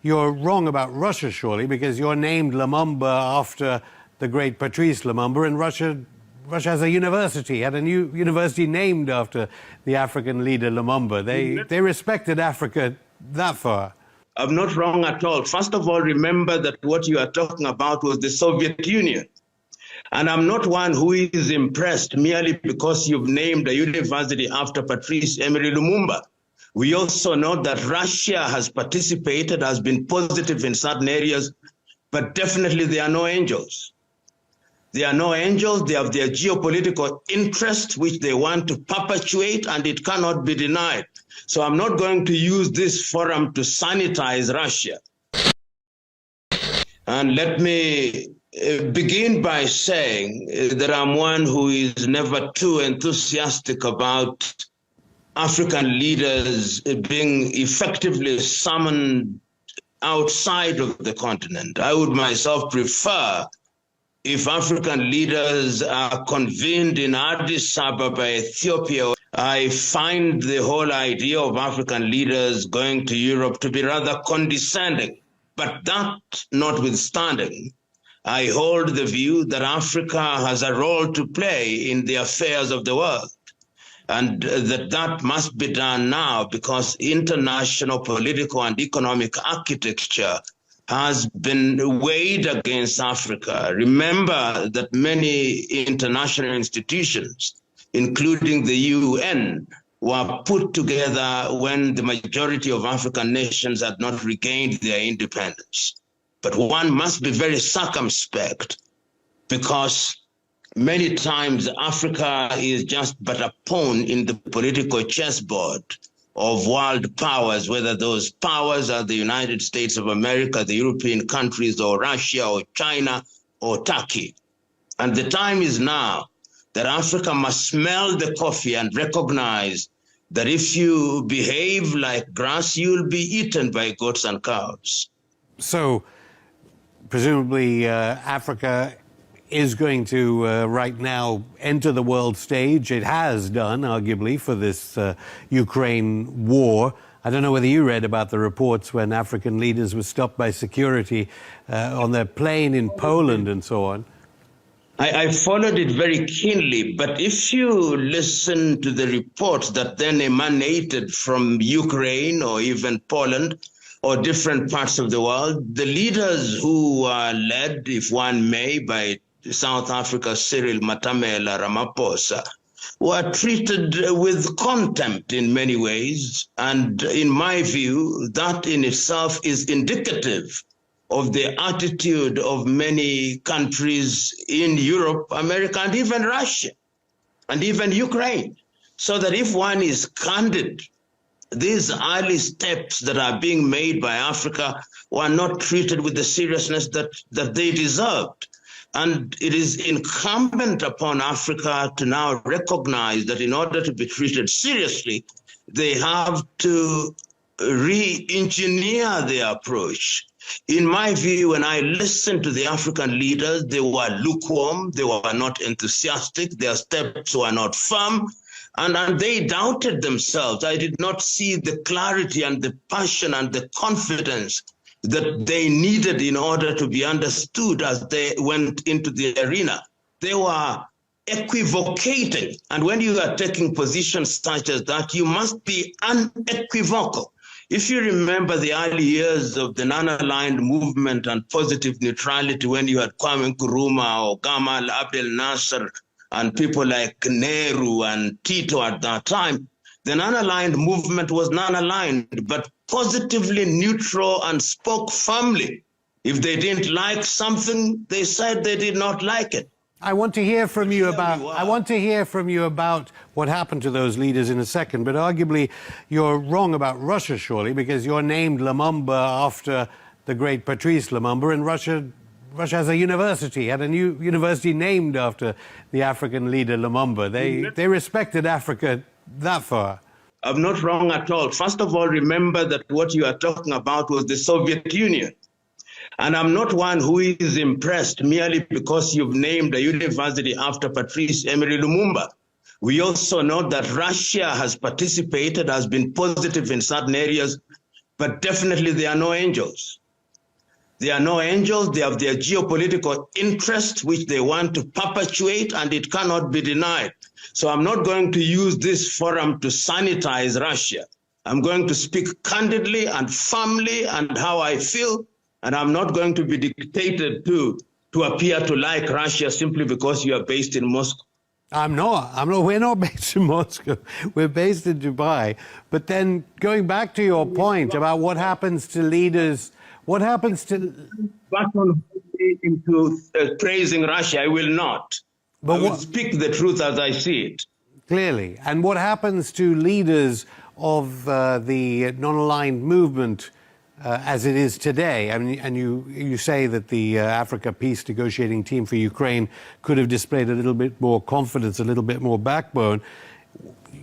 You're wrong about Russia, surely, because you're named Lumumba after the great Patrice Lumumba, and Russia has a university, had a new university named after the African leader Lumumba. They respected Africa that far. I'm not wrong at all. First of all, remember that what you are talking about was the Soviet Union. And I'm not one who is impressed merely because you've named a university after Patrice Emery Lumumba. We also know that Russia has participated, has been positive in certain areas, but definitely they are no angels. They are no angels. They have their geopolitical interests, which they want to perpetuate, and it cannot be denied. So I'm not going to use this forum to sanitize Russia. And let me begin by saying that I'm one who is never too enthusiastic about African leaders being effectively summoned outside of the continent. I would myself prefer if African leaders are convened in Addis Ababa, Ethiopia. I find the whole idea of African leaders going to Europe to be rather condescending. But that notwithstanding, I hold the view that Africa has a role to play in the affairs of the world, and that must be done now because international political and economic architecture has been weighed against Africa. Remember that many international institutions, including the UN, were put together when the majority of African nations had not regained their independence. But one must be very circumspect because many times Africa is just but a pawn in the political chessboard of world powers, whether those powers are the United States of America, the European countries, or Russia, or China, or Turkey. And the time is now that Africa must smell the coffee and recognize that if you behave like grass, you'll be eaten by goats and cows. So, presumably, Africa is going to, right now, enter the world stage. It has done, arguably, for this Ukraine war. I don't know whether you read about the reports when African leaders were stopped by security on their plane in Poland and so on. I followed it very keenly, but if you listen to the reports that then emanated from Ukraine or even Poland or different parts of the world, the leaders who are led, if one may, by South Africa, Cyril Matamela Ramaphosa, were treated with contempt in many ways. And in my view, that in itself is indicative of the attitude of many countries in Europe, America, and even Russia, and even Ukraine. So that if one is candid, these early steps that are being made by Africa were not treated with the seriousness that they deserved. And it is incumbent upon Africa to now recognize that in order to be treated seriously, they have to re-engineer their approach. In my view, when I listened to the African leaders, they were lukewarm, they were not enthusiastic, their steps were not firm, and they doubted themselves. I did not see the clarity and the passion and the confidence that they needed in order to be understood as they went into the arena. They were equivocating. And when you are taking positions such as that, you must be unequivocal. If you remember the early years of the non-aligned movement and positive neutrality, when you had Kwame Nkrumah or Gamal Abdel Nasser and people like Nehru and Tito at that time, the non-aligned movement was non-aligned, but positively neutral and spoke firmly. If they didn't like something, they said they did not like it. I want to hear from you about what happened to those leaders in a second, but arguably you're wrong about Russia, surely, because you're named Lumumba after the great Patrice Lumumba, and Russia has a university, had a new university named after the African leader Lumumba. They respected Africa that far. I'm not wrong at all. First of all, remember that what you are talking about was the Soviet Union. And I'm not one who is impressed merely because you've named a university after Patrice Emery Lumumba. We also know that Russia has participated, has been positive in certain areas, but definitely they are no angels. They are no angels. They have their geopolitical interest, which they want to perpetuate, and it cannot be denied. So I'm not going to use this forum to sanitize Russia. I'm going to speak candidly and firmly and how I feel, and I'm not going to be dictated to appear to like Russia simply because you are based in Moscow. I'm not. We're not based in Moscow. We're based in Dubai. But then going back to your point about what happens to leaders, what happens to... But into praising Russia, I will not. But I will speak the truth as I see it. Clearly. And what happens to leaders of the non-aligned movement as it is today? I mean, and you say that the Africa peace negotiating team for Ukraine could have displayed a little bit more confidence, a little bit more backbone.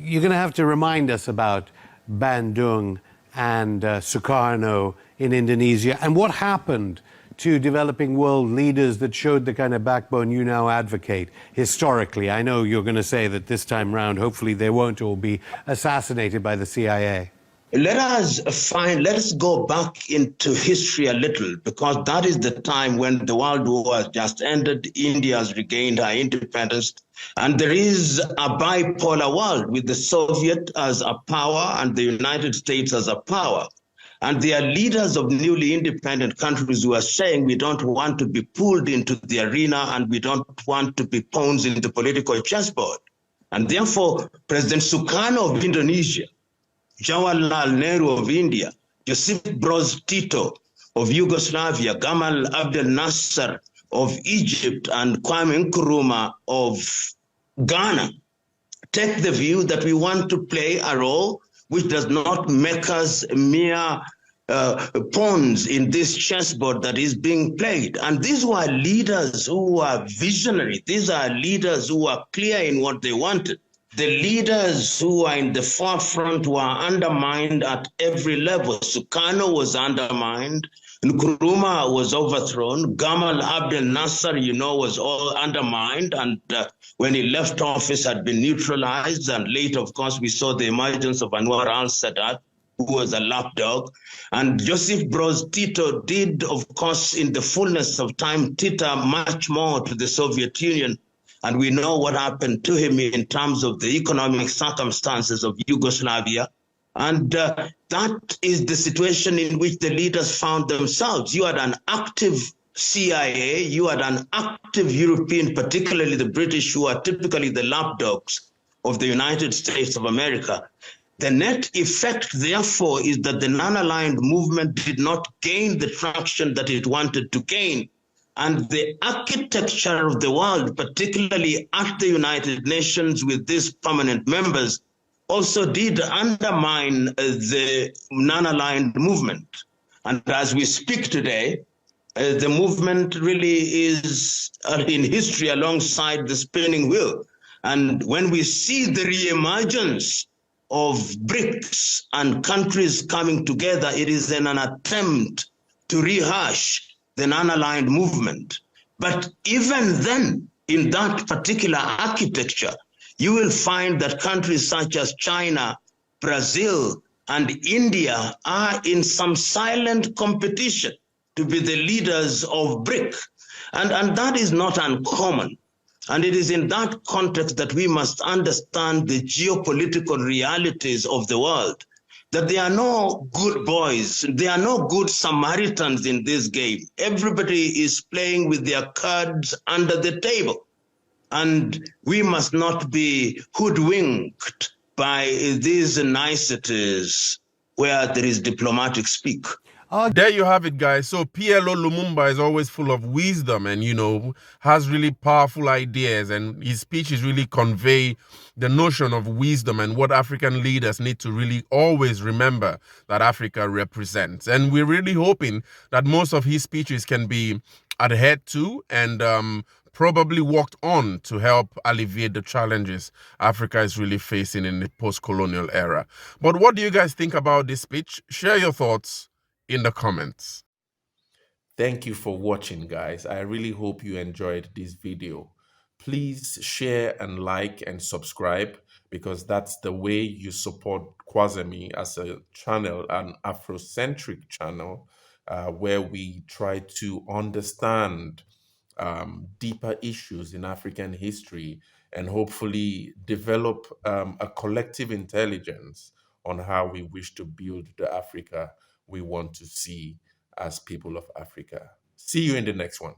You're going to have to remind us about Bandung and Sukarno in Indonesia and what happened to developing world leaders that showed the kind of backbone you now advocate historically. I know you're going to say that this time round, hopefully they won't all be assassinated by the CIA. Let us go back into history a little, because that is the time when the World War has just ended, India has regained her independence, and there is a bipolar world with the Soviet as a power and the United States as a power. And there are leaders of newly independent countries who are saying we don't want to be pulled into the arena and we don't want to be pawns in the political chessboard. And therefore, President Sukarno of Indonesia, Jawaharlal Nehru of India, Joseph Broz Tito of Yugoslavia, Gamal Abdel Nasser of Egypt, and Kwame Nkrumah of Ghana take the view that we want to play a role which does not make us mere pawns in this chessboard that is being played. And these were leaders who were visionary. These are leaders who were clear in what they wanted. The leaders who are in the forefront were undermined at every level. Sukarno was undermined. Nkrumah was overthrown. Gamal Abdel Nasser, was all undermined. And when he left office, had been neutralized. And later, of course, we saw the emergence of Anwar al-Sadat, who was a lapdog. And Joseph Broz Tito did, of course, in the fullness of time, titter much more to the Soviet Union. And we know what happened to him in terms of the economic circumstances of Yugoslavia. And that is the situation in which the leaders found themselves. You had an active CIA, you had an active European, particularly the British, who are typically the lapdogs of the United States of America. The net effect, therefore, is that the non-aligned movement did not gain the traction that it wanted to gain. And the architecture of the world, particularly at the United Nations with these permanent members, also did undermine the non-aligned movement. And as we speak today, the movement really is in history alongside the spinning wheel. And when we see the reemergence of BRICS and countries coming together, it is an attempt to rehash the non-aligned movement. But even then, in that particular architecture, you will find that countries such as China, Brazil, and India are in some silent competition to be the leaders of BRIC. And that is not uncommon. And it is in that context that we must understand the geopolitical realities of the world, that there are no good boys, there are no good Samaritans in this game. Everybody is playing with their cards under the table. And we must not be hoodwinked by these niceties where there is diplomatic speak. There you have it, guys. So PLO Lumumba is always full of wisdom and, has really powerful ideas. And his speeches really convey the notion of wisdom and what African leaders need to really always remember that Africa represents. And we're really hoping that most of his speeches can be adhered to and probably worked on to help alleviate the challenges Africa is really facing in the post-colonial era. But what do you guys think about this speech? Share your thoughts in the comments. Thank you for watching, guys. I really hope you enjoyed this video. Please share and like and subscribe, because that's the way you support Kwazemi as a channel, an Afrocentric channel, where we try to understand deeper issues in African history and hopefully develop a collective intelligence on how we wish to build the Africa we want to see as people of Africa. See you in the next one.